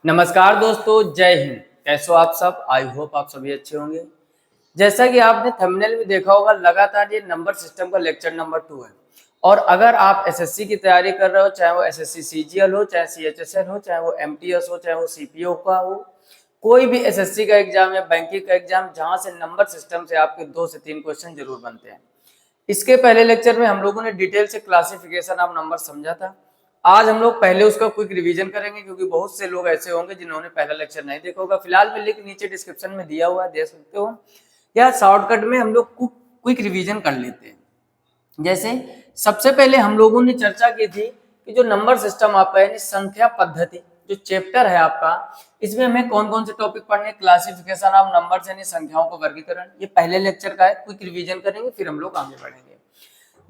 नमस्कार दोस्तों, जय हिंद। कैसे हो आप सब? आई होप आप सभी अच्छे होंगे। जैसा कि आपने थंबनेल में देखा होगा, लगातार ये नंबर सिस्टम का लेक्चर नंबर 2 है। और अगर आप एसएससी की तैयारी कर रहे हो, चाहे वो एसएससी सीजीएल हो, चाहे सीएचएसएल हो, चाहे वो एमटीएस हो, चाहे वो सीपीओ का हो, कोई भी एसएससी का एग्जाम या बैंकिंग का एग्जाम जहां से नंबर सिस्टम से आपके 2 से 3 क्वेश्चन जरूर बनते हैं। इसके पहले लेक्चर में हम लोगों ने डिटेल से क्लासिफिकेशन ऑफ नंबर समझा था। आज हम लोग पहले उसका क्विक रिवीजन करेंगे, क्योंकि बहुत से लोग ऐसे होंगे जिन्होंने पहला लेक्चर नहीं देखा होगा। फिलहाल मैं लिंक नीचे डिस्क्रिप्शन में दिया हुआ है, देख सकते हो। या शॉर्टकट में हम लोग क्विक रिवीजन कर लेते हैं। जैसे सबसे पहले हम लोगों ने चर्चा की थी कि जो नंबर सिस्टम आपका यानी संख्या पद्धति जो चैप्टर है आपका, इसमें हमें कौन कौन से टॉपिक पढ़ने, क्लासिफिकेशन ऑफ नंबर्स यानी संख्याओं का वर्गीकरण, ये पहले लेक्चर का है। क्विक रिवीजन करेंगे, फिर हम लोग आगे बढ़ेंगे।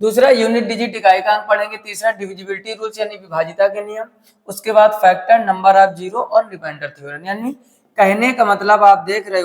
दूसरा यूनिट डिजिट इकाई का अंक पढ़ेंगे। तीसरा डिविजिबिलिटी रूल्स यानी विभाजिता के नियम। उसके बाद फैक्टर, नंबर ऑफ जीरो और रिमाइंडर थ्योरम। यानी कहने का मतलब आप देख रहे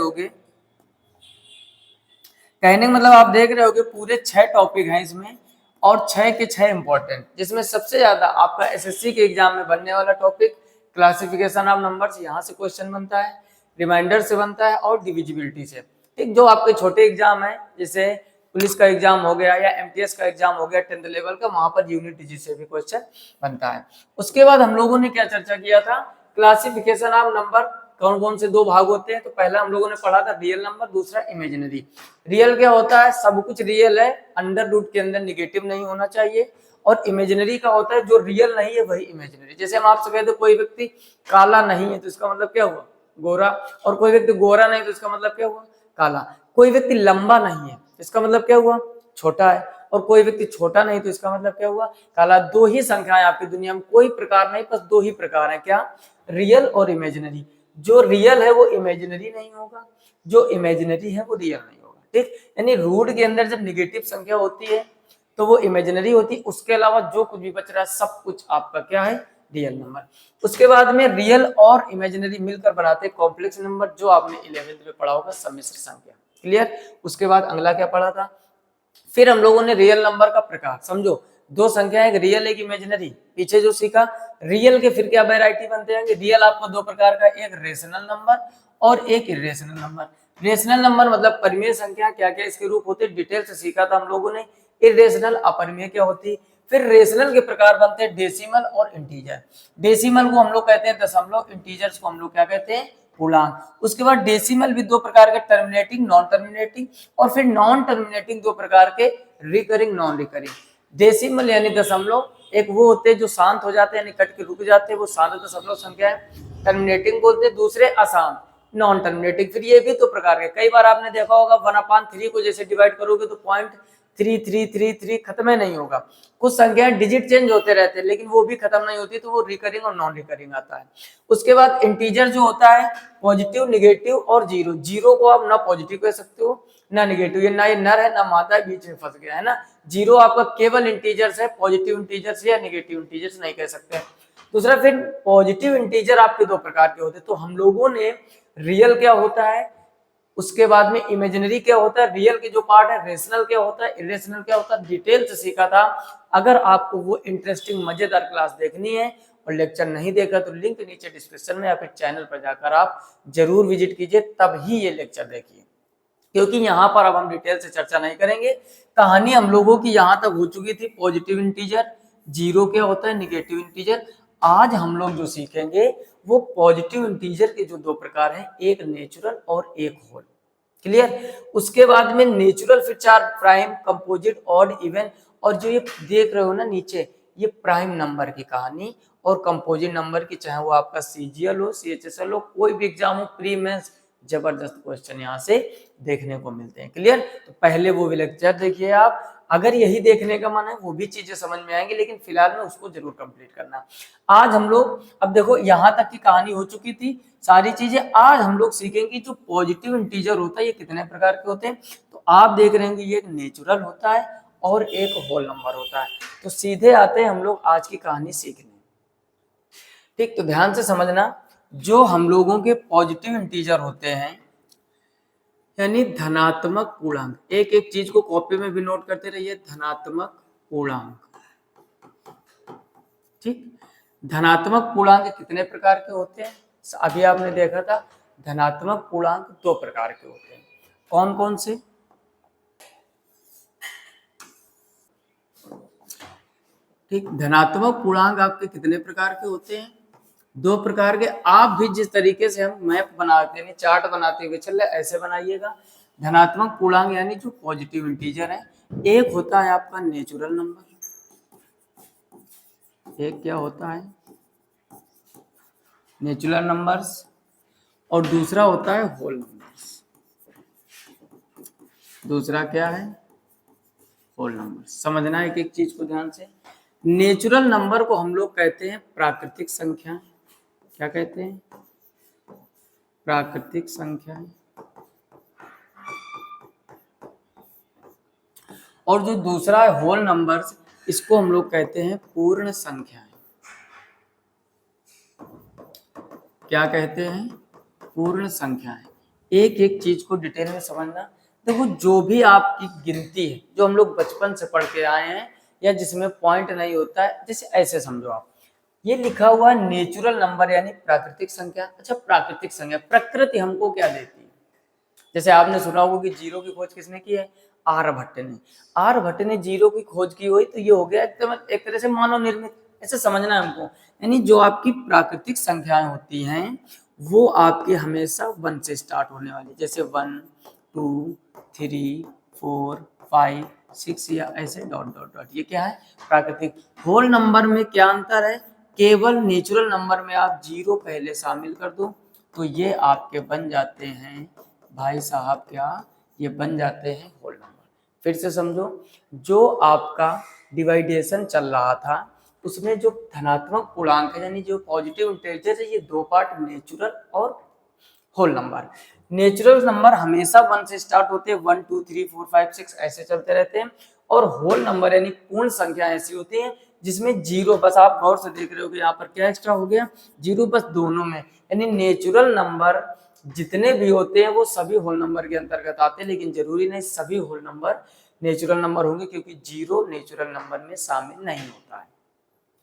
होगे पूरे 6 टॉपिक हैं इसमें, और 6 के 6 इंपॉर्टेंट, जिसमें सबसे ज्यादा आपका एसएससी के एग्जाम में बनने वाला टॉपिक क्लासिफिकेशन ऑफ नंबर्स, यहाँ से क्वेश्चन बनता है, रिमाइंडर से बनता है और डिविजिबिलिटी से। ठीक, जो आपके छोटे एग्जाम है, जैसे पुलिस का एग्जाम हो गया या एमटीएस का एग्जाम हो गया 10th लेवल का, वहां पर यूनिट डिजिट से भी क्वेश्चन बनता है। उसके बाद हम लोगों ने क्या चर्चा किया था, क्लासिफिकेशन ऑफ नंबर कौन कौन से 2 भाग होते हैं। तो पहला हम लोगों ने पढ़ा था रियल नंबर, दूसरा इमेजिनरी। रियल क्या होता है, सब कुछ रियल है, अंडर रूट के अंदर निगेटिव नहीं होना चाहिए। और इमेजिनरी का होता है जो रियल नहीं है वही इमेजिनरी। जैसे हम आपसे कहते कोई व्यक्ति काला नहीं है तो इसका मतलब क्या हुआ, गोरा। और कोई व्यक्ति गोरा नहीं तो इसका मतलब क्या हुआ, काला। कोई व्यक्ति लंबा नहीं है इसका मतलब क्या हुआ, छोटा है। और कोई व्यक्ति छोटा नहीं तो इसका मतलब क्या हुआ, काला। 2 ही संख्याएं आपकी दुनिया में, कोई प्रकार नहीं, बस 2 ही प्रकार है, क्या, रियल और इमेजिनरी। जो रियल है वो इमेजिनरी नहीं होगा, जो इमेजिनरी है वो रियल नहीं होगा। ठीक, यानी रूट के अंदर जब निगेटिव संख्या होती है तो वो इमेजिनरी होती है। उसके अलावा जो कुछ भी बच रहा है सब कुछ आपका क्या है, रियल नंबर। उसके बाद में रियल और इमेजिनरी मिलकर बनाते हैं कॉम्प्लेक्स नंबर, जो आपने 11th में पढ़ा होगा, सम्मिश्र संख्या। क्लियर। उसके बाद अगला क्या पढ़ा था, फिर हम लोगों ने रियल नंबर का प्रकार समझो। 2 संख्या, एक रियल एक इमेजिनरी, पीछे जो सीखा। रियल के फिर क्या वैरायटी बनते हैं, रियल आपको 2 प्रकार का, एक रेशनल नंबर और एक इरेशनल नंबर। रेशनल नंबर मतलब परिमेय संख्या, क्या क्या इसके रूप होते, डिटेल से सीखा था हम लोगों ने। इरेशनल अपरिमेय क्या होती। फिर रेशनल के प्रकार बनते हैं डेसिमल और इंटीजर। डेसिमल को हम लोग कहते हैं दशमलव, इंटीजर्स को हम लोग क्या कहते हैं, पूर्णांक। उसके बाद डेसिमल भी 2 प्रकार के, टर्मिनेटिंग, नॉन टर्मिनेटिंग। और फिर नॉन टर्मिनेटिंग 2 प्रकार के, रिकरिंग, नॉन रिकरिंग। डेसिमल यानी दशमलव, एक वो होते हैं जो शांत हो जाते हैं यानी कट के रुक जाते हैं, वो शांत दशमलव संख्या है, टर्मिनेटिंग बोलते हैं। दूसरे अशांत, नॉन टर्मिनेटिंग। फिर ये भी 2 प्रकार के, कई बार आपने देखा होगा 1/3 को जैसे डिवाइड करोगे तो 0.3333 खत्म नहीं होगा। कुछ संख्याएं डिजिट चेंज होते रहते हैं लेकिन वो भी खत्म नहीं होती, तो वो रिकरिंग और नॉन रिकरिंग आता है। उसके बाद इंटीजर जो होता है, पॉजिटिव, निगेटिव और जीरो। जीरो को आप ना पॉजिटिव कह सकते हो ना निगेटिव, ये ना ये नर है ना मादा है, बीच में फंस गया है ना। जीरो आपका केवल इंटीजर्स है, पॉजिटिव इंटीजर्स या निगेटिव इंटीजर्स नहीं कह सकते। दूसरा, फिर पॉजिटिव इंटीजर आपके 2 प्रकार के होते हैं। तो हम लोगों ने रियल क्या होता है, उसके बाद में इमेजिनरी क्या होता है, रियल के जो पार्ट है, रेशनल क्या होता है, इरेशनल क्या होता है, डिटेल से सीखा था। अगर आपको वो इंटरेस्टिंग मजेदार क्लास देखनी है और लेक्चर नहीं देखा तो लिंक नीचे डिस्क्रिप्शन में या फिर चैनल पर जाकर आप जरूर विजिट कीजिए, तब ही ये लेक्चर देखिए, क्योंकि यहाँ पर अब हम डिटेल से चर्चा नहीं करेंगे। कहानी हम लोगों की यहाँ तक हो चुकी थी, पॉजिटिव इंटीजर, जीरो क्या होता है, निगेटिव इंटीजर। आज हम लोग जो सीखेंगे वो पॉजिटिव इंटीजर के जो 2 प्रकार हैं, एक नेचुरल और एक होल। क्लियर। उसके बाद में नेचुरल फिर 4, प्राइम, कंपोजिट, ऑड, इवन। और जो ये देख रहे हो ना नीचे, ये प्राइम नंबर की कहानी और कंपोजिट नंबर की, चाहे वो आपका सीजीएल हो, सीएचएसएल हो, कोई भी एग्जाम हो, प्री मेंस, जबरदस्त क्वेश्चन यहाँ से देखने को मिलते हैं। क्लियर। तो पहले वो भी लेक्चर देखिए आप, अगर यही देखने का मन है वो भी चीजें समझ में आएंगी, लेकिन फिलहाल में उसको जरूर कंप्लीट करना। आज हम लोग, अब देखो यहाँ तक की कहानी हो चुकी थी सारी चीजें। आज हम लोग सीखेंगे जो पॉजिटिव इंटीजर होता है ये कितने प्रकार के होते हैं। तो आप देख रहे हैं कि ये एक नेचुरल होता है और एक होल नंबर होता है। तो सीधे आते हैं हम लोग आज की कहानी सीखने। ठीक, तो ध्यान से समझना, जो हम लोगों के पॉजिटिव इंटीजर होते हैं यानी धनात्मक पूर्णांक, एक एक चीज को कॉपी में भी नोट करते रहिए, धनात्मक पूर्णांक। ठीक, धनात्मक पूर्णांक कितने प्रकार के होते हैं, अभी आपने देखा था धनात्मक पूर्णांक दो प्रकार के होते हैं, कौन कौन से? ठीक, धनात्मक पूर्णांक आपके कितने प्रकार के होते हैं? दो प्रकार के। आप भी जिस तरीके से हम मैप बनाते हैं, चार्ट बनाते हुए चल रहे, ऐसे बनाइएगा। धनात्मक पूर्णांक यानी जो पॉजिटिव इंटीजर है, एक होता है आपका नेचुरल नंबर, एक क्या होता है नेचुरल नंबर्स, और दूसरा होता है होल नंबर्स। दूसरा क्या है? Whole numbers. समझना है एक एक चीज को ध्यान से। नेचुरल नंबर को हम लोग कहते हैं प्राकृतिक संख्या। क्या कहते हैं? प्राकृतिक संख्या। और जो दूसरा है होल नंबर्स, इसको हम लोग कहते हैं पूर्ण संख्याएं। क्या कहते हैं? पूर्ण संख्याएं। एक एक चीज को डिटेल में समझना। देखो, जो भी आपकी गिनती है, जो हम लोग बचपन से पढ़ के आए हैं, या जिसमें पॉइंट नहीं होता है, जैसे ऐसे समझो आप, ये लिखा हुआ नेचुरल नंबर यानी प्राकृतिक संख्या। अच्छा, प्राकृतिक संख्या, प्रकृति हमको क्या देती है? जैसे आपने सुना होगा कि जीरो की खोज किसने की है? आर्यभट्ट ने। आर्यभट्ट ने जीरो की खोज की हुई, तो ये हो गया एकदम एक तरह से मानव निर्मित। ऐसे समझना है हमको। यानी जो आपकी प्राकृतिक संख्याएं होती हैं, वो आपकी हमेशा 1 से स्टार्ट होने वाली, जैसे 1 2 3 4 5 6 या ऐसे डॉट डॉट डॉट। ये क्या है? प्राकृतिक। होल नंबर में क्या अंतर है? केवल नेचुरल नंबर में आप जीरो पहले शामिल कर दो, तो ये आपके बन जाते हैं भाई साहब, क्या ये बन जाते हैं होल नंबर। फिर से समझो, जो आपका डिवाइडेशन चल रहा था, उसमें जो धनात्मक पूर्णांक है यानी जो पॉजिटिव इंटीजर है, ये दो पार्ट, नेचुरल और होल नंबर। नेचुरल नंबर हमेशा 1 से स्टार्ट होते हैं, 1 2 3 4 5 6 ऐसे चलते रहते हैं। और होल नंबर यानी पूर्ण संख्या ऐसी होती है जिसमें जीरो बस, आप गौर से देख रहे हो कि यहाँ पर क्या एक्स्ट्रा हो गया? जीरो बस दोनों में। यानी नेचुरल नंबर जितने भी होते हैं वो सभी होल नंबर के अंतर्गत आते हैं, लेकिन जरूरी नहीं सभी होल नंबर नेचुरल नंबर होंगे, क्योंकि जीरो नेचुरल नंबर में शामिल नहीं होता है।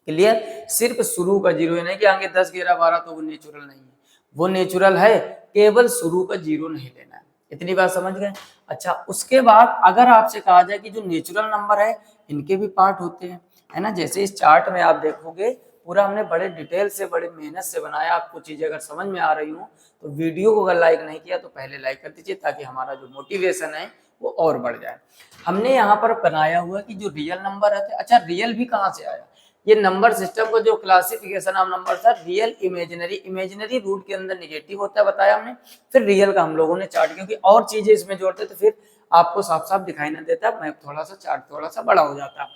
क्लियर? सिर्फ शुरू का जीरो है, नहीं कि आगे 10 11 12 तो वो नेचुरल नहीं है। वो नेचुरल है, केवल शुरू का जीरो नहीं लेना है। इतनी बात समझ गए? अच्छा, उसके बाद अगर आपसे कहा जाए कि जो नेचुरल नंबर है, इनके भी पार्ट होते हैं, है ना। जैसे इस चार्ट में आप देखोगे, पूरा हमने बड़े डिटेल से, बड़े मेहनत से बनाया। आपको चीजें अगर समझ में आ रही हो तो वीडियो को अगर लाइक नहीं किया तो पहले लाइक कर दीजिए, ताकि हमारा जो मोटिवेशन है वो और बढ़ जाए। हमने यहाँ पर बनाया हुआ कि जो रियल नंबर है, अच्छा रियल भी कहाँ से आया? ये नंबर सिस्टम को जो क्लासिफिकेशन ऑफ नंबर था, रियल इमेजिनरी, इमेजिनरी रूट के अंदर निगेटिव होता है बताया हमने, फिर रियल का हम लोगों ने चार्ट, क्योंकि और चीजें इसमें जोड़ते तो फिर आपको साफ साफ दिखाई ना देता, मैं थोड़ा सा चार्ट थोड़ा सा बड़ा हो जाता।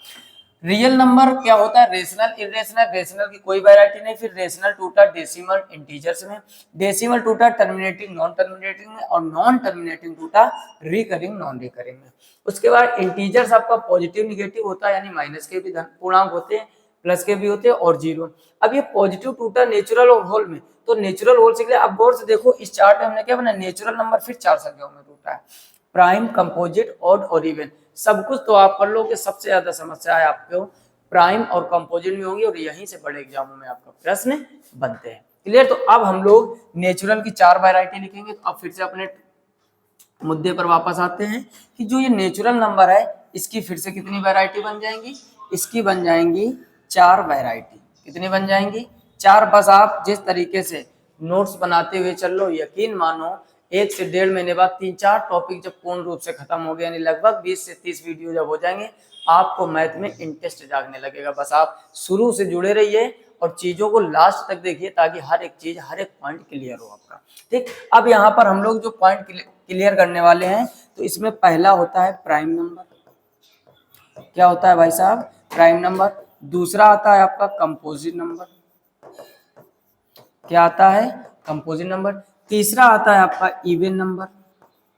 रियल नंबर क्या होता है? रेशनल, इरेशनल, रेशनल की कोई वैरायटी नहीं, फिर रेशनल टूटा डेसिमल इंटीजर्स में, डेसिमल टूटा टर्मिनेटिंग नॉन टर्मिनेटिंग में, और नॉन टर्मिनेटिंग टूटा रिकरिंग नॉन रिकरिंग में। उसके बाद इंटीजर्स आपका पॉजिटिव निगेटिव होता है, यानी माइनस के भी पूर्णांक होते हैं, प्लस के भी होते हैं, और जीरो। अब ये पॉजिटिव टूटा नेचुरल और होल में, तो नेचुरल होल से अब गौर से देखो, इस चार्ट में हमने क्या बनाया? नेचुरल नंबर फिर 4 संख्याओं में टूटा है, प्राइम, कंपोजिट, ऑड और इवन। सब कुछ तो आप पढ़ लो कि सबसे ज्यादा समस्या है आपको प्राइम और कंपोजिट में होंगी, और यहीं से बड़े एग्जामों में आपका प्रश्न बनते हैं। क्लियर? तो अब हम लोग नेचुरल की 4 वैरायटी लिखेंगे। तो अब फिर से अपने मुद्दे पर वापस आते हैं कि जो ये नेचुरल नंबर है, इसकी फिर से कितनी वैरायटी बन जाएंगी? इसकी बन जाएंगी 4 वैरायटी। कितनी बन जाएंगी? 4। बस आप जिस तरीके से नोट्स बनाते हुए चल लो, यकीन मानो 1 से 1.5 महीने बाद 3-4 टॉपिक जब पूर्ण रूप से खत्म हो गए, यानी लगभग 20 से 30 वीडियो जब हो जाएंगे, आपको मैथ में इंटरेस्ट जागने लगेगा। बस आप शुरू से जुड़े रहिए और चीजों को लास्ट तक देखिए, ताकि हर एक चीज, हर एक पॉइंट क्लियर हो आपका। ठीक, अब यहाँ पर हम लोग जो पॉइंट क्लियर करने वाले हैं, तो इसमें पहला होता है प्राइम नंबर। क्या होता है भाई साहब? Prime number. दूसरा आता है आपका कंपोजिट नंबर। क्या आता है? Composite number. तीसरा आता है आपका इवन नंबर।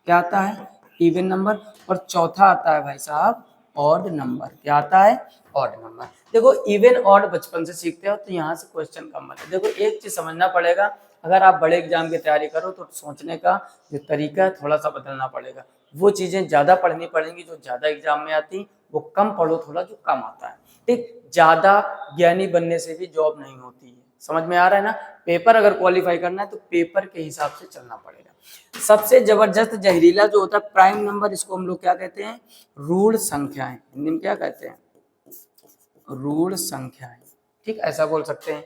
क्या आता है? Even number. और चौथा आता है भाई साहब ऑड नंबर। क्या आता है? Odd number. देखो, इवन ऑड बचपन से सीखते हो, तो यहाँ से क्वेश्चन कम बनता है। देखो, एक चीज समझना पड़ेगा, अगर आप बड़े एग्जाम की तैयारी करो तो सोचने का जो तरीका है थोड़ा सा बदलना पड़ेगा। वो चीजें ज्यादा पढ़नी पड़ेंगी जो ज्यादा एग्जाम में आती, वो कम पढ़ो थोड़ा जो कम आता है। ठीक, ज्यादा ज्ञानी बनने से भी जॉब नहीं होती है, समझ में आ रहा है ना। पेपर अगर क्वालिफाई करना है तो पेपर के हिसाब से चलना पड़ेगा। सबसे जबरदस्त जहरीला जो होता है प्राइम नंबर, इसको हम लोग क्या कहते हैं, ऋण संख्याएं। हिंदी में क्या कहते हैं, ऋण संख्याएं। ठीक, ऐसा बोल सकते हैं।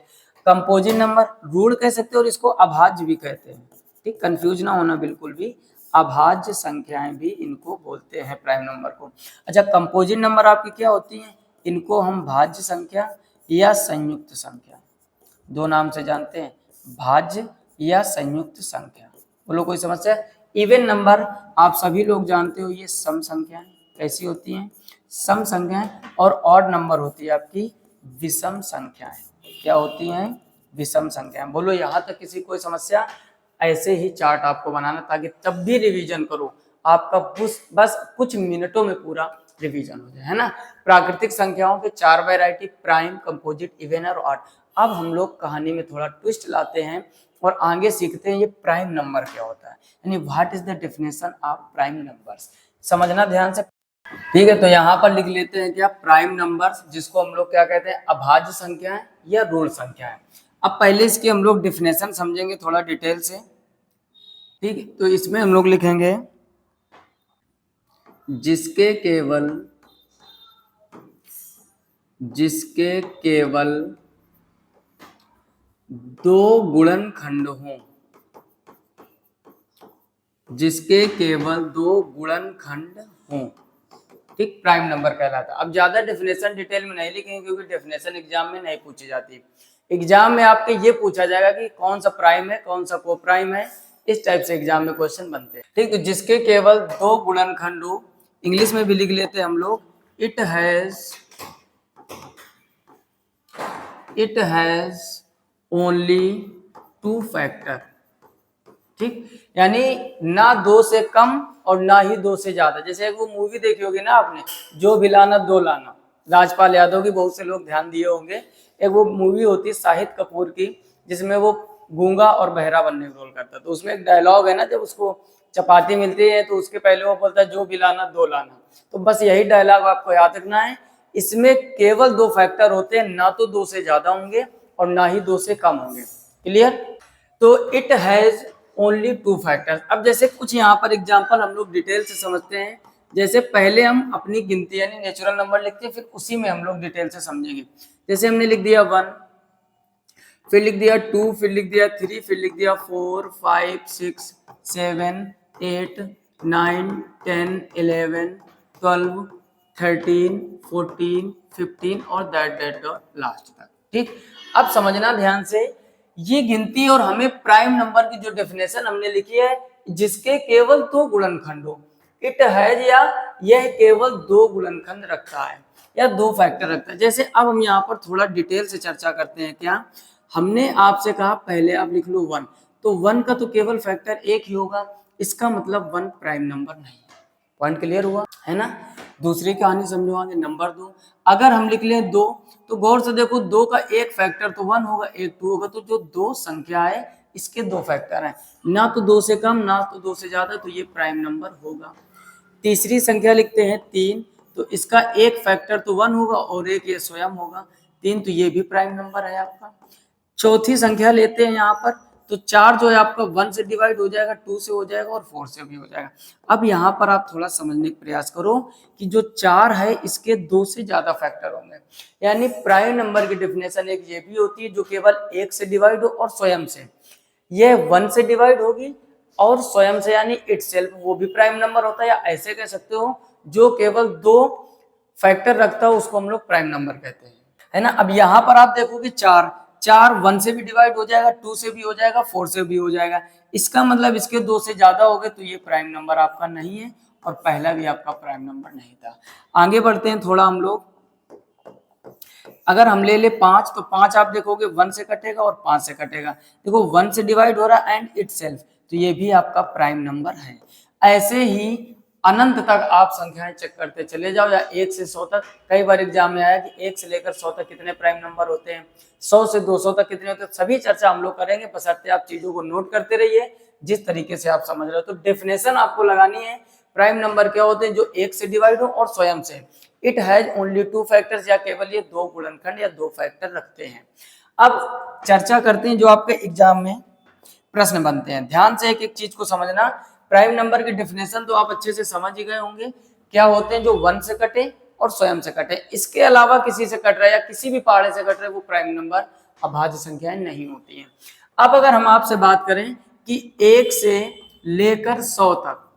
कंपोजिट नंबर ऋण कह सकते हैं और इसको अभाज्य भी कहते हैं। ठीक, कंफ्यूज ना होना बिल्कुल भी, अभाज्य संख्याएं भी इनको बोलते हैं प्राइम नंबर को। अच्छा, कंपोजिट नंबर आपकी क्या होती हैं, इनको हम भाज्य संख्या या संयुक्त संख्या, दो नाम से जानते हैं, भाज्य या संयुक्त संख्या। बोलो कोई समस्या। इवन नंबर आप सभी लोग जानते हो, ये सम संख्याएं कैसी होती हैं, सम संख्याएं। और ऑड नंबर होती है आपकी विषम संख्याएं। क्या होती हैं, विषम संख्याएं। बोलो यहाँ तक किसी कोई समस्या। ऐसे ही चार्ट आपको बनाना, ताकि तब भी रिवीजन करो, आपका बस कुछ मिनटों में पूरा रिवीजन हो जाए, है ना। प्राकृतिक संख्याओं के 4 वैरायटी, प्राइम, कंपोजिट, इवन और ऑड। अब हम लोग कहानी में थोड़ा ट्विस्ट लाते हैं और आगे सीखते हैं ये प्राइम नंबर क्या होता है, यानी what is the definition of prime numbers. समझना ध्यान से। ठीक है, तो यहाँ पर लिख लेते हैं क्या, प्राइम नंबर्स, जिसको हम लोग क्या कहते हैं, अभाज्य संख्याएं या ऋण संख्याएं। अब पहले इसकी हम लोग डेफिनेशन समझेंगे थोड़ा डिटेल से। ठीक है, तो इसमें हम लोग लिखेंगे जिसके केवल दो गुणनखंड हों, जिसके केवल दो गुणनखंड हों, ठीक, प्राइम नंबर कहलाता है। अब ज्यादा डेफिनेशन डिटेल में नहीं लिखेंगे, क्योंकि डेफिनेशन एग्जाम में नहीं पूछी जाती। एग्जाम में आपके ये पूछा जाएगा कि कौन सा प्राइम है, कौन सा को प्राइम है, इस टाइप से एग्जाम में क्वेश्चन बनते हैं। ठीक, तो जिसके केवल दो गुणनखंड हो, इंग्लिश में भी लिख लेते हैं हम लोग, इट हैज ओनली 2 फैक्टर। ठीक, यानी ना 2 से कम और ना ही 2 से ज्यादा। जैसे एक वो मूवी देखी होगी ना आपने, जो भी लाना दो लाना, राजपाल यादव की, बहुत से लोग ध्यान दिए होंगे। एक वो मूवी होती है शाहिद कपूर की, जिसमें वो गूंगा और बहरा बनने का रोल करता है। तो उसमें एक डायलॉग है ना, जब उसको चपाती मिलती है तो उसके पहले वो बोलता है जो भी लाना दो लाना। तो बस यही डायलॉग आपको याद रखना है। इसमें केवल 2 फैक्टर होते हैं, ना तो 2 से ज्यादा होंगे और ना ही 2 से कम होंगे। क्लियर। तो इट हैज ओनली 2 फैक्टर्स। अब जैसे कुछ यहाँ पर एग्जांपल हम लोग डिटेल से समझते हैं। जैसे पहले हम अपनी गिनती यानी नेचुरल नंबर लिखते हैं, फिर उसी में हम लोग डिटेल से समझेंगे। जैसे हमने लिख दिया 1, फिर लिख दिया 2, फिर लिख दिया 3, फिर लिख दिया 4, 5, 6, 7, 8, 9, 10, 11, 12, 13, 14, 15 और दैट लास्ट तक। ठीक, अब समझना ध्यान से, ये गिनती और हमें प्राइम नंबर की जो डेफिनेशन हमने लिखी है, जिसके केवल 2 गुणनखंड हो। इट हैज, या यह केवल 2 गुणनखंड रखता है या 2 फैक्टर रखता है। जैसे अब हम यहाँ पर थोड़ा डिटेल से चर्चा करते हैं। क्या हमने आपसे कहा, पहले आप लिख लो 1, तो 1 का तो केवल फैक्टर 1 ही होगा, इसका मतलब 1 प्राइम नंबर नहीं। पॉइंट क्लियर हुआ है ना। दूसरी कहानी समझो आगे, नंबर 2। अगर हम लिख लें 2, तो गौर से देखो 2 का एक फैक्टर तो 1 होगा, एक 2 होगा, तो जो 2 संख्या है इसके 2 फैक्टर हैं, ना तो 2 से कम ना तो 2 से ज्यादा, तो ये प्राइम नंबर होगा। तीसरी संख्या लिखते हैं 3, तो इसका एक फैक्टर तो 1 होगा और एक ये स्वयं होगा 3, तो ये भी प्राइम नंबर है आपका। चौथी संख्या लेते हैं यहाँ पर, तो 4 जो है आपका 1 से डिवाइड हो जाएगा, 2 से हो जाएगा और 4 से भी हो जाएगा। अब यहाँ पर आप थोड़ा समझने का प्रयास करो कि जो 4 है इसके 2 से ज्यादा फैक्टर होंगे। यानी प्राइम नंबर की डेफिनेशन एक ये भी होती है जो केवल 1 से डिवाइड हो और स्वयं से, यह 1 से डिवाइड होगी और स्वयं से यानी इटसेल्फ, वो भी प्राइम नंबर होता है। या ऐसे कह सकते हो जो केवल 2 फैक्टर रखता है उसको हम लोग प्राइम नंबर कहते हैं, है ना। अब यहाँ पर आप देखोगे 4 1 से भी डिवाइड हो जाएगा, 2 से भी हो जाएगा, 4 से भी हो जाएगा। इसका मतलब इसके 2 से ज्यादा हो गए, तो ये प्राइम नंबर आपका नहीं है और पहला भी आपका प्राइम नंबर नहीं था। आगे बढ़ते हैं थोड़ा हम लोग। अगर हम ले ले 5, तो 5 आप देखोगे 1 से कटेगा और 5 से कटेगा। देखो 1 से डिवाइड हो रहा है एंड इटसेल्फ, तो ये भी आपका प्राइम नंबर है। ऐसे ही अनंत तक आप संख्याएं चेक करते चले जाओ, या 1 से 100 तक। कई बार एग्जाम में आया कि 1 से लेकर 100 तक कितने प्राइम नंबर होते हैं, 100 से 200 तक कितने होते हैं, सभी चर्चा हम लोग करेंगे, बशर्ते आप चीजों को नोट करते रहिए जिस तरीके से आप समझ रहे हो। तो डेफिनेशन आपको लगानी है, प्राइम नंबर क्या होते हैं, जो 1 से डिवाइड हो और स्वयं से। इट हैज ओनली 2 फैक्टर्स, या केवल ये 2 गुणनखंड या 2 फैक्टर रखते हैं। अब चर्चा करते हैं जो आपके एग्जाम में प्रश्न बनते हैं। ध्यान से एक एक चीज को समझना। प्राइम नंबर की डेफिनेशन तो आप अच्छे से समझ ही गए होंगे, क्या होते हैं, जो 1 से कटे और स्वयं से कटे, इसके अलावा किसी से कट रहा है या किसी भी पहाड़े से कट रहा है, वो प्राइम नंबर अभाज्य संख्याएं नहीं होती हैं। अब अगर हम आपसे बात करें कि 1 से लेकर 100 तक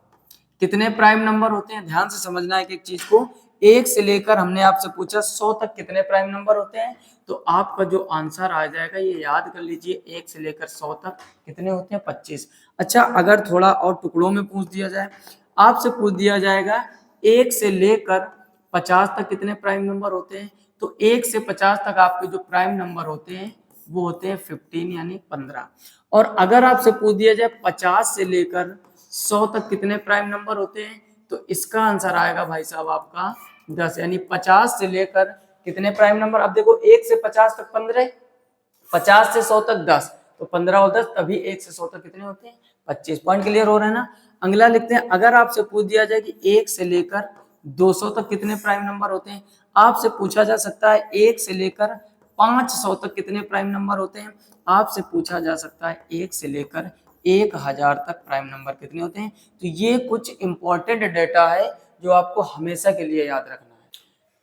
कितने प्राइम नंबर होते हैं, ध्यान से समझना एक एक चीज को। 1 से लेकर हमने आपसे पूछा 100 तक कितने प्राइम नंबर होते हैं, तो आपका जो आंसर आ जाएगा ये याद कर लीजिए, 1 से लेकर 100 तक कितने होते हैं, 25। अच्छा, अगर थोड़ा और टुकड़ों में पूछ दिया जाए, आपसे पूछ दिया जाएगा 1 से लेकर 50 तक कितने प्राइम नंबर होते हैं, तो 1 से 50 तक आपके जो प्राइम नंबर होते हैं वो होते हैं 15 यानी 15। और अगर आपसे पूछ दिया जाए 50 से लेकर 100 तक कितने प्राइम नंबर होते हैं, तो इसका आंसर आएगा भाई साहब आपका 10, यानी 50 से लेकर कितने प्राइम नंबर। अब देखो 1 से 50 तक 15, 50 से 100 तक 10, तो 15 और 10, तभी 1 से 100 तक कितने होते हैं, 25। पॉइंट क्लियर हो रहा है ना। अगला लिखते हैं, अगर आपसे पूछ दिया जाए कि 1 से लेकर 200 तक कितने प्राइम नंबर होते हैं, आपसे पूछा जा सकता है 1 से लेकर 500 तक कितने प्राइम नंबर होते हैं, आपसे पूछा जा सकता है 1 से लेकर 1000 तक प्राइम नंबर कितने होते हैं। तो ये कुछ इंपॉर्टेंट डेटा है जो आपको हमेशा के लिए याद रखना है।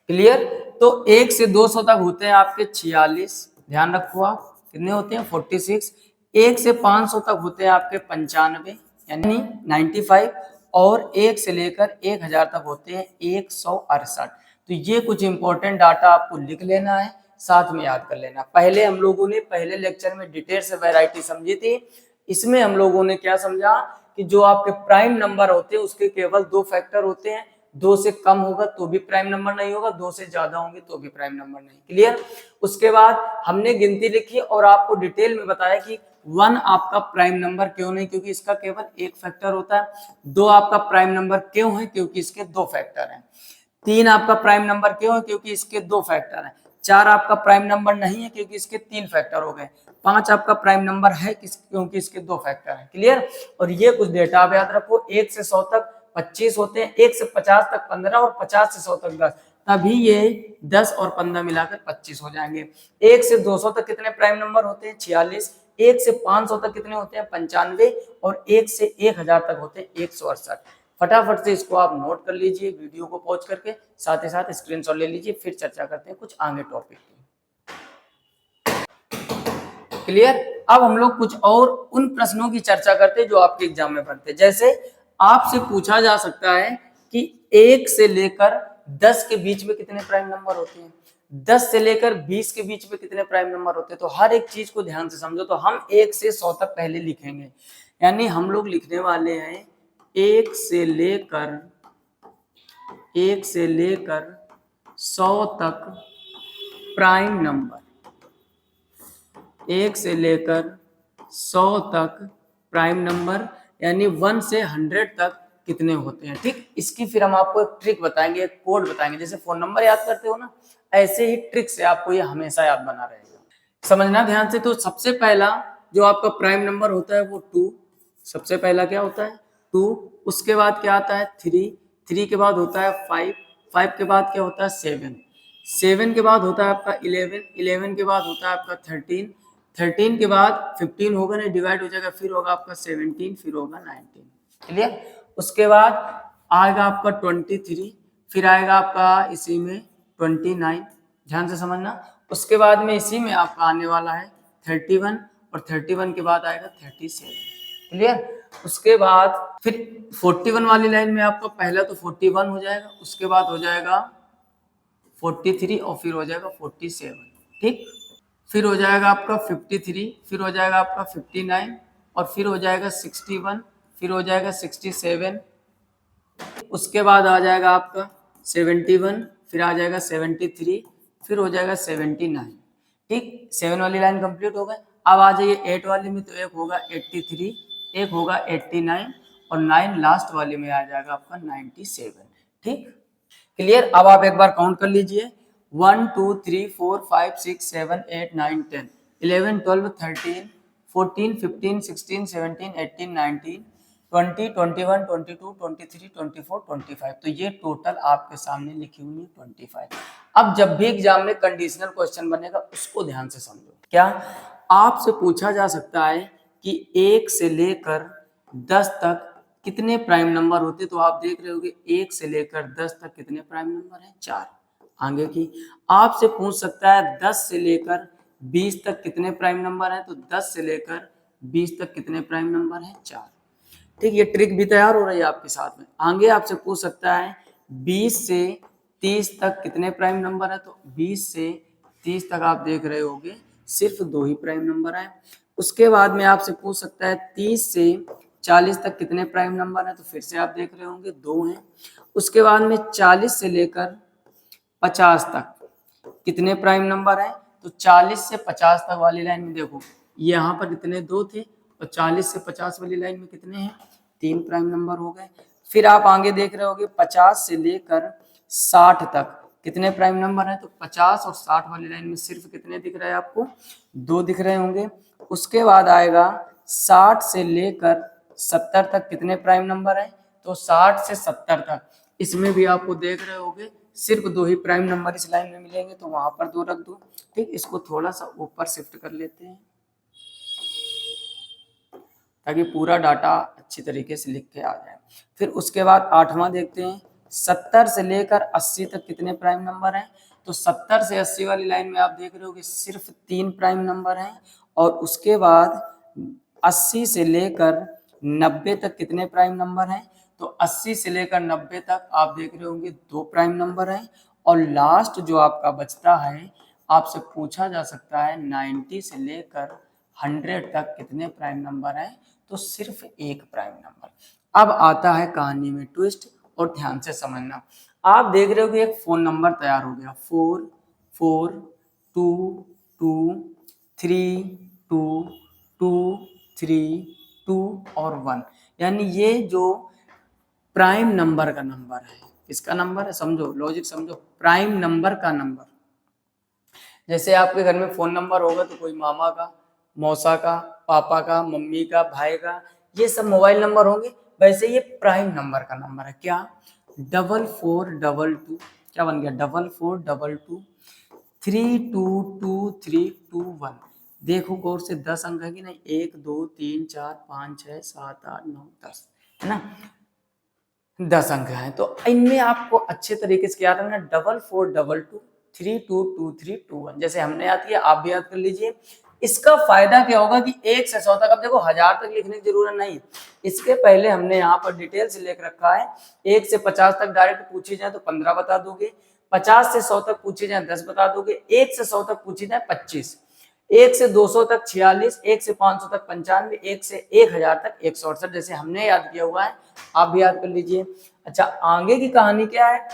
क्लियर। तो 1 से 200 तक होते हैं आपके 46, ध्यान रखो आप कितने होते हैं, 46। 1 से 500 तक होते हैं आपके 95 यानी 95, और 1 से लेकर 1000 तक होते हैं 168। तो ये कुछ इंपॉर्टेंट डाटा आपको लिख लेना है, साथ में याद कर लेना। पहले हम लोगों ने पहले लेक्चर में डिटेल से वैरायटी समझी थी, इसमें हम लोगों ने क्या समझा कि जो आपके प्राइम नंबर होते हैं उसके केवल 2 फैक्टर होते हैं, 2 से कम होगा तो भी प्राइम नंबर नहीं होगा, 2 से ज्यादा होंगे तो भी प्राइम नंबर नहीं। क्लियर। उसके बाद हमने गिनती लिखी और आपको डिटेल में बताया कि 1 आपका प्राइम नंबर क्यों नहीं, क्योंकि इसका केवल एक फैक्टर होता है। 2 आपका प्राइम नंबर क्यों है, क्योंकि इसके 2 फैक्टर हैं। 3 आपका प्राइम नंबर क्यों है, क्योंकि इसके 2 फैक्टर हैं। 4 आपका प्राइम नंबर नहीं है क्योंकि इसके 3 फैक्टर हो गए। 5 आपका प्राइम नंबर है क्योंकि इसके 2 फैक्टर हैं। क्लियर। और ये कुछ डेटा आप याद रखो, 1 से 100 तक 25 होते हैं, 1 से 50 तक 15 और 50 से 100 तक 10, तभी ये 10 और 15 मिलाकर 25 हो जाएंगे। 1 से 200 तक कितने प्राइम नंबर होते हैं, 46। 1 से 500 तक कितने होते हैं, 95, और 1 से 1000 तक होते हैं 168। फटाफट से इसको आप नोट कर लीजिए वीडियो को पॉज करके, साथ ही साथ स्क्रीनशॉट ले लीजिए, फिर चर्चा करते हैं कुछ आगे टॉपिक की। क्लियर। अब हम लोग कुछ और उन प्रश्नों की चर्चा करते हैं जो आपके एग्जाम में बनते हैं। जैसे आपसे पूछा जा सकता है कि 1 से लेकर 10 के बीच में कितने प्राइम नंबर होते हैं, 10 से लेकर 20 के बीच में कितने प्राइम नंबर होते हैं। तो हर एक चीज को ध्यान से समझो। तो हम 1 से 100 तक पहले लिखेंगे, यानी हम लोग लिखने वाले हैं 1 से लेकर 100 तक प्राइम नंबर, 1 से लेकर 100 तक प्राइम नंबर, यानी 1 से 100 तक कितने होते हैं। ठीक, इसकी फिर हम आपको एक ट्रिक बताएंगे, एक कोड बताएंगे। जैसे फोन नंबर याद करते हो ना, ऐसे ही ट्रिक से आपको ये हमेशा याद बना रहेगा। समझना ध्यान से। तो सबसे पहला जो आपका प्राइम नंबर होता है वो 2, सबसे पहला क्या होता है 2। उसके बाद क्या आता है 3, 3 के बाद होता है 5, 5 के बाद क्या होता है 7, 7 के बाद होता है आपका 11, 11 के बाद होता है आपका 13, 13 के बाद 15 होगा नहीं, डिवाइड हो जाएगा, फिर होगा आपका 17, फिर होगा 19। क्लियर। उसके बाद आएगा आपका 23, फिर आएगा आपका इसी में 29, ध्यान से समझना। उसके बाद में इसी में आपका आने वाला है 31, और 31 के बाद आएगा 37। क्लियर। उसके बाद फिर 41 वाली लाइन में आपका पहला तो 41 हो जाएगा, उसके बाद हो जाएगा 43, और फिर हो जाएगा 47। ठीक, फिर हो जाएगा आपका 53, फिर हो जाएगा आपका 59, और फिर हो जाएगा 61, फिर हो जाएगा 67। उसके बाद आ जाएगा आपका 71, फिर आ जाएगा 73, फिर हो जाएगा 79। ठीक, 7 वाली लाइन कंप्लीट हो गई। अब आ जाइए 8 वाली में, तो एक होगा 83, एक होगा 89, और 9 लास्ट वाले में आ जाएगा आपका 97। ठीक, क्लियर। अब आप एक बार काउंट कर लीजिए, 1 2 3 4 5 6 7 8 9 10 11 12 13 14 15 16 17 18 19 20, 21, 22, 23, 24, 25। तो ये टोटल आपके सामने लिखी हुई है 25। अब जब भी एग्जाम में कंडीशनल क्वेश्चन बनेगा उसको ध्यान से समझो। क्या आपसे पूछा जा सकता है कि 1 से लेकर 10 तक कितने प्राइम नंबर होते, तो आप देख रहे होगे 1 से लेकर 10 तक कितने प्राइम नंबर हैं, 4। आगे की आपसे पूछ सकता है 10 से लेकर 20 तक कितने प्राइम नंबर हैं, तो 10 से लेकर 20 तक कितने प्राइम नंबर हैं, 4। ठीक, ये ट्रिक भी तैयार हो रही है आपके साथ में। आगे आपसे पूछ सकता है 20 से 30 तक कितने प्राइम नंबर है, तो 20 से 30 तक आप देख रहे होगे सिर्फ 2 ही प्राइम नंबर है। उसके बाद में आपसे पूछ सकता है 30 से 40 तक कितने प्राइम नंबर है, तो फिर से आप देख रहे होंगे 2 हैं। उसके बाद में 40 से लेकर 50 तक कितने प्राइम नंबर है, तो 40 से 50 तक वाली लाइन में देखो यहाँ पर कितने 2 थे, और 40 से 50 वाली लाइन में कितने हैं, 3 प्राइम नंबर हो गए। फिर आप आगे देख रहे होगे 50 से लेकर 60 तक कितने प्राइम नंबर है, तो 50 और 60 वाली लाइन में सिर्फ कितने दिख रहे हैं आपको, 2 दिख रहे होंगे। उसके बाद आएगा 60 से लेकर 70 तक कितने प्राइम नंबर है, तो 60 से 70 तक इसमें भी आपको देख रहे होगे सिर्फ 2 ही प्राइम नंबर इस लाइन में मिलेंगे, तो वहां पर 2 रख दो। ठीक, इसको थोड़ा सा ऊपर शिफ्ट कर लेते हैं ताकि पूरा डाटा अच्छी तरीके से लिख के आ जाए। फिर उसके बाद 8वां देखते हैं 70 से लेकर 80 तक कितने प्राइम नंबर हैं, तो 70 से 80 वाली लाइन में आप देख रहे हो कि सिर्फ 3 प्राइम नंबर हैं। और उसके बाद 80 से लेकर 90 तक कितने प्राइम नंबर हैं, तो 80 से लेकर 90 तक आप देख रहे होंगे 2 प्राइम नंबर हैं। और लास्ट जो आपका बचता है, आपसे पूछा जा सकता है 90 से लेकर 100 तक कितने प्राइम नंबर हैं, तो सिर्फ 1 प्राइम नंबर। अब आता है कहानी में ट्विस्ट, और ध्यान से समझना। आप देख रहे हो कि एक फोन नंबर तैयार हो गया 4 4 2 2 3 2 2 3 2 और 1, यानी ये जो प्राइम नंबर का नंबर है, इसका नंबर है, समझो लॉजिक समझो, प्राइम नंबर का नंबर। जैसे आपके घर में फोन नंबर होगा तो कोई मामा का, मौसा का, पापा का, मम्मी का, भाई का, ये सब मोबाइल नंबर होंगे। वैसे ये प्राइम नंबर का नंबर है। क्या 4422, क्या बन गया 4422 322321। देखो गौर से 10 अंक है कि नहीं, 1 2 3 4 5 6 7 8 9 10, है ना, 10 अंक हैं। तो इनमें आपको अच्छे तरीके से याद रखना 4422 322321, जैसे हमने याद किया आप भी याद कर लीजिए। इसका फायदा क्या होगा कि 1 से 100 तक, अब देखो 1000 तक लिखने की जरूरत नहीं, इसके पहले हमने यहाँ पर डिटेल से लिख रखा है। 1 से 50 तक डायरेक्ट पूछी जाए तो 15 बता दोगे, 50 से 100 तक पूछी जाए 10 बता दोगे, 1 से 100 तक पूछी जाए 25, 1 से 200 तक 46, 1 से 500 तक 95, 1 से 1000 तक 168, जैसे हमने याद किया हुआ है आप भी याद कर लीजिए। अच्छा, आगे की कहानी क्या है,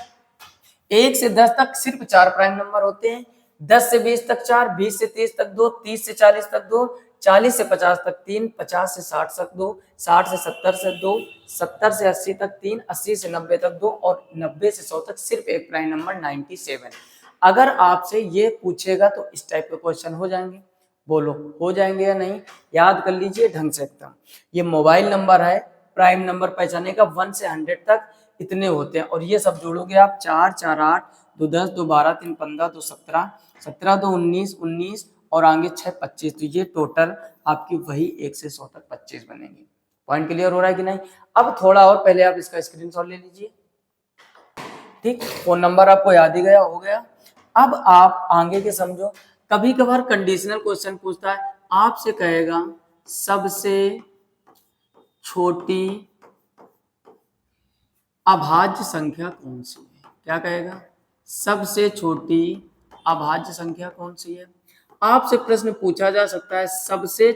1 से 10 तक सिर्फ 4 प्राइम नंबर होते हैं, 10 से 20 तक 4, 20 से 30 तक 2, 30 से 40 तक 2, 40 से 50 तक 3, 50 से 60 तक 2, 60 से 70 से 2, 70 से 80 तक 3, 80 से 90 तक 2 और 90 से 100 तक सिर्फ एक प्राइम नंबर 97। अगर आपसे ये पूछेगा तो इस टाइप के क्वेश्चन हो जाएंगे, बोलो हो जाएंगे या नहीं, याद कर लीजिए ढंग से एकदम। ये मोबाइल नंबर है, प्राइम नंबर पहचाने का 1 से 100 तक इतने होते हैं, और ये सब जोड़ोगे आप 4 4 8 2 10 2 12 3 15 2 17 17 2 19 19 और आगे 6 25, तो ये टोटल आपकी वही 1 से 100 तक 25 बनेंगे। पॉइंट क्लियर हो रहा है कि नहीं। अब थोड़ा और पहले आप इसका स्क्रीनशॉट ले लीजिए। ठीक, फोन नंबर आपको याद ही गया हो गया। अब आप आगे के समझो, कभी कभार कंडीशनल क्वेश्चन पूछता है, आपसे कहेगा सबसे छोटी अभाज्य संख्या कौन सी है, क्या कहेगा, सबसे छोटी अभाज्य संख्या कौन सी है। आपसे प्रश्न पूछा जा सकता है सबसे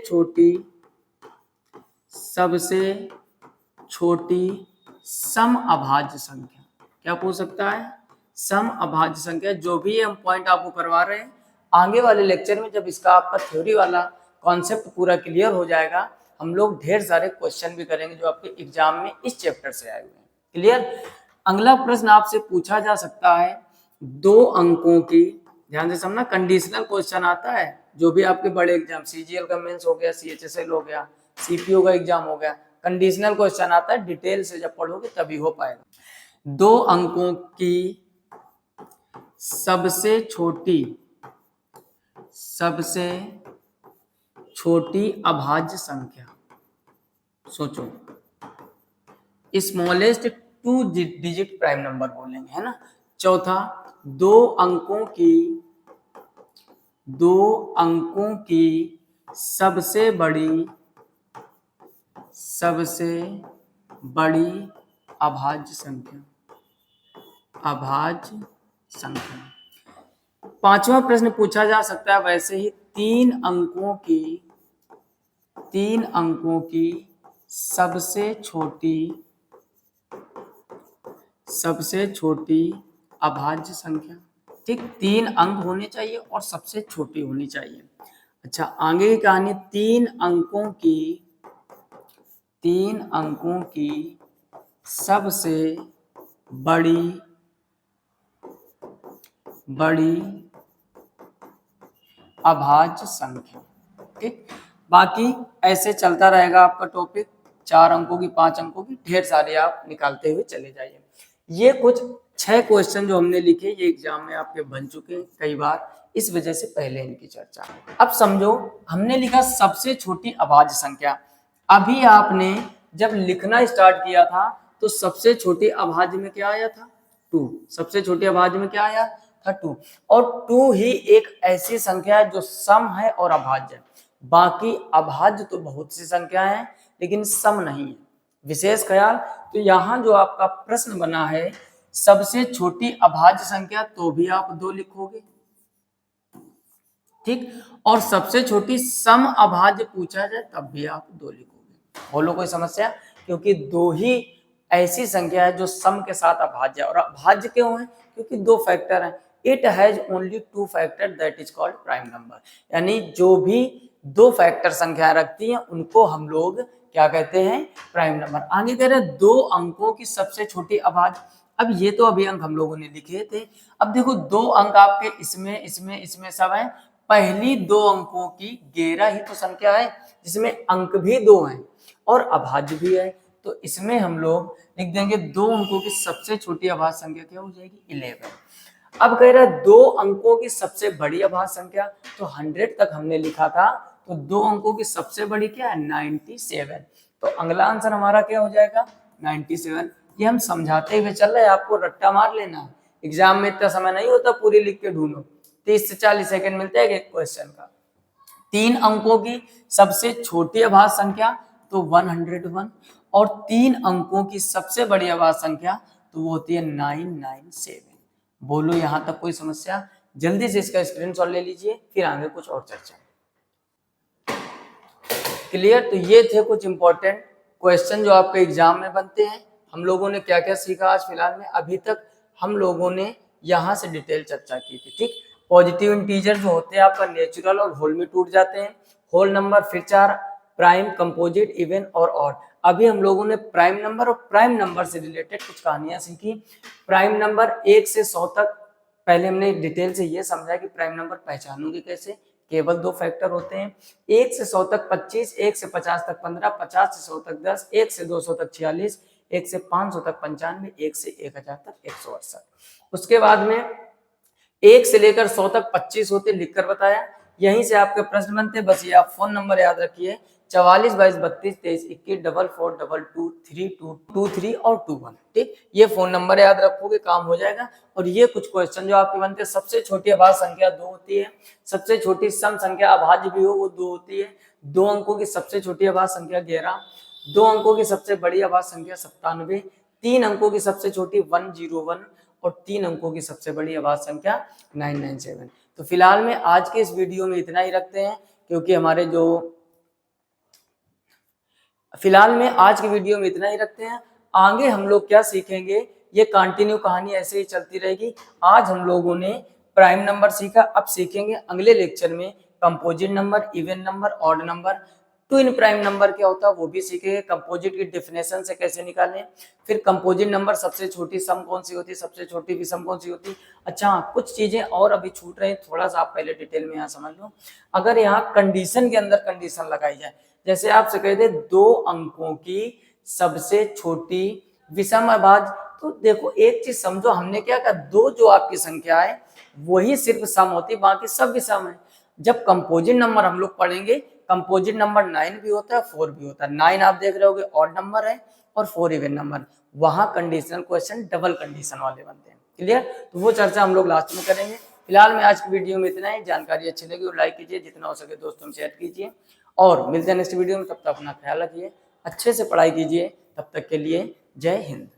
छोटी सम अभाज्य संख्या, क्या पूछ सकता है, सम अभाज्य संख्या। जो भी हम पॉइंट आपको करवा रहे हैं, आगे वाले लेक्चर में जब इसका आपका थ्योरी वाला कॉन्सेप्ट पूरा क्लियर हो जाएगा, हम लोग ढेर सारे क्वेश्चन भी करेंगे जो आपके एग्जाम में इस चैप्टर से आए हुए हैं। क्लियर। अगला प्रश्न आपसे पूछा जा सकता है 2 अंकों की, ध्यान से समझना, कंडीशनल क्वेश्चन आता है जो भी आपके बड़े एग्जाम, सीजीएल का मेंस हो गया, सीएचएसएल हो गया, सीपीओ का एग्जाम हो गया, कंडीशनल क्वेश्चन आता है, डिटेल से जब पढ़ोगे तभी हो पाएगा। 2 अंकों की सबसे छोटी अभाज्य संख्या, सोचो, स्मॉलेस्ट 2 डिजिट प्राइम नंबर बोलेंगे, है ना। चौथा, 2 अंकों की सबसे बड़ी अभाज्य संख्या। पांचवा प्रश्न पूछा जा सकता है वैसे ही, 3 अंकों की सबसे छोटी अभाज्य संख्या। ठीक, 3 अंक होने चाहिए और सबसे छोटी होनी चाहिए। अच्छा, आगे की कहानी, 3 अंकों की सबसे बड़ी अभाज्य संख्या। ठीक, बाकी ऐसे चलता रहेगा आपका टॉपिक, 4 अंकों की, 5 अंकों की, ढेर सारे आप निकालते हुए चले जाइए। ये कुछ 6 क्वेश्चन जो हमने लिखे, ये एग्जाम में आपके बन चुके कई बार, इस वजह से पहले इनकी चर्चा। अब समझो, हमने लिखा सबसे छोटी अभाज्य संख्या। अभी आपने जब लिखना स्टार्ट किया था तो सबसे छोटी अभाज्य में क्या आया था? 2। सबसे छोटी अभाज्य में क्या आया था? 2। और 2 ही एक ऐसी संख्या है जो सम है और अभाज्य है। बाकी अभाज्य तो बहुत सी संख्या है लेकिन सम नहीं है। विशेष ख्याल, तो यहाँ जो आपका प्रश्न बना है सबसे छोटी अभाज्य संख्या, तो भी आप 2 लिखोगे। ठीक, और सबसे छोटी सम अभाज्य पूछा जाए तब भी आप 2 लिखोगे। बोलो कोई समस्या? क्योंकि 2 ही ऐसी संख्या है जो सम के साथ अभाज्य है। और अभाज्य क्यों है? क्योंकि 2 फैक्टर है। It has only 2 factor, that is called prime number. यानी जो भी 2 फैक्टर संख्या रखती हैं उनको हम लोग क्या कहते हैं? Prime number. आगे कह रहे हैं 2 अंकों की सबसे छोटी अभाज्य। अब ये तो अभी अंक हम लोगों ने लिखे थे। अब देखो 2 अंक आपके इसमें सब है। पहली 2 अंकों की 11 ही तो संख्या है जिसमें अंक भी 2 हैं और अभाज्य भी है। तो इसमें हम लोग लिख देंगे 2 अंकों की सबसे छोटी अभाज्य संख्या क्या हो जाएगी? 11। अब कह रहा है 2 अंकों की सबसे बड़ी अभाज्य संख्या, तो 100 तक हमने लिखा था, तो 2 अंकों की सबसे बड़ी क्या है? 97। तो अगला आंसर हमारा क्या हो जाएगा? 97। ये हम समझाते हुए चल रहे हैं, आपको रट्टा मार लेना। एग्जाम में इतना समय नहीं होता पूरी लिख के ढूंढो, 30 से 40 सेकंड मिलते हैं एक क्वेश्चन का। 3 अंकों की सबसे छोटी अभाज्य संख्या तो 101, और 3 अंकों की सबसे बड़ी अभाज्य संख्या तो वो होती है 997। बोलो यहाँ तक कोई समस्या? जल्दी से इसका स्क्रीनशॉट ले लीजिए, फिर आगे कुछ और चर्चा। क्लियर? तो ये थे कुछ इंपॉर्टेंट क्वेश्चन जो आपके एग्जाम में बनते हैं। हम लोगों ने क्या क्या सीखा आज फिलहाल में? अभी तक हम लोगों ने यहाँ से डिटेल चर्चा की थी। ठीक, पॉजिटिव इंटीजर जो होते हैं आपका नेचुरल और होल में टूट जाते हैं। होल नंबर, फिर 4 प्राइम, कंपोजिट, इवन और ऑड। अभी हम लोगों ने प्राइम नंबर और प्राइम नंबर से रिलेटेड कुछ कहानियां सीखी। प्राइम नंबर 1 से 100 तक पहले हमने डिटेल से ये समझा कि प्राइम नंबर पहचानोगे कैसे। केवल 2 फैक्टर होते हैं, 1 से 100 तक 25, 1 से 50 तक 15, 50 से 100 तक 10, 1 से 200 तक 46, 1 से 500 तक 95, 1 से 1000 तक 168। उसके बाद में 1 से लेकर 100 तक 25 होते, लिखकर बताया। यहीं से आपके प्रश्न बनते, बस ये आप फोन नंबर याद रखिए, 44 22 32 23 21 44 22 32 23 और 21। ठीक, ये फोन नंबर याद रखोगे, काम हो जाएगा। और ये कुछ क्वेश्चन जो आपके बनते हैं, सबसे छोटी अभाज्य संख्या 2 होती है, सबसे छोटी सम संख्या अभाज्य भी हो वो 2 होती है, 2 अंकों की सबसे छोटी अभाज्य संख्या 11, 2 अंकों की सबसे बड़ी अभाज्य संख्या 97, 3 अंकों की सबसे छोटी 101 और 3 अंकों की सबसे बड़ी अभाज्य संख्या 997। तो फिलहाल में आज के इस वीडियो में इतना ही रखते हैं, क्योंकि हमारे जो फिलहाल में आज की वीडियो में इतना ही रखते हैं। आगे हम लोग क्या सीखेंगे, ये कंटिन्यू कहानी ऐसे ही चलती रहेगी। आज हम लोगों ने प्राइम नंबर सीखा, अब सीखेंगे अगले लेक्चर में composite number, even number, odd number. Twin prime number क्या होता है वो भी सीखेंगे, कंपोजिट की डेफिनेशन से कैसे निकालें, फिर कंपोजिट नंबर सबसे छोटी सम कौन सी होती है, सबसे छोटी विषम कौन सी होती है। अच्छा, कुछ चीजें और अभी छूट रही हैं, थोड़ा सा आप पहले डिटेल में यहाँ समझ लो। अगर यहाँ कंडीशन के अंदर कंडीशन लगाई जाए, जैसे आपसे कह दे 2 अंकों की सबसे छोटी विषम अभाज्य, तो देखो एक चीज समझो, हमने क्या कहा, 2 जो आपकी संख्या है वही सिर्फ सम होती, बाकी सब विषम है। जब कंपोजिट नंबर हम लोग पढ़ेंगे, कंपोजिट नंबर 9 भी होता है, 4 भी होता है। 9 आप देख रहे होगे ऑड नंबर है और 4 इवन नंबर, वहां कंडीशनल क्वेश्चन डबल कंडीशन वाले बनते हैं। क्लियर? तो वो चर्चा हम लोग लास्ट में करेंगे। फिलहाल में आज की वीडियो में इतना ही। जानकारी अच्छी लगी और लाइक कीजिए, जितना हो सके दोस्तों में शेयर कीजिए, और मिलते हैं नेक्स्ट वीडियो में। तब तक अपना ख्याल रखिए, अच्छे से पढ़ाई कीजिए। तब तक के लिए जय हिंद।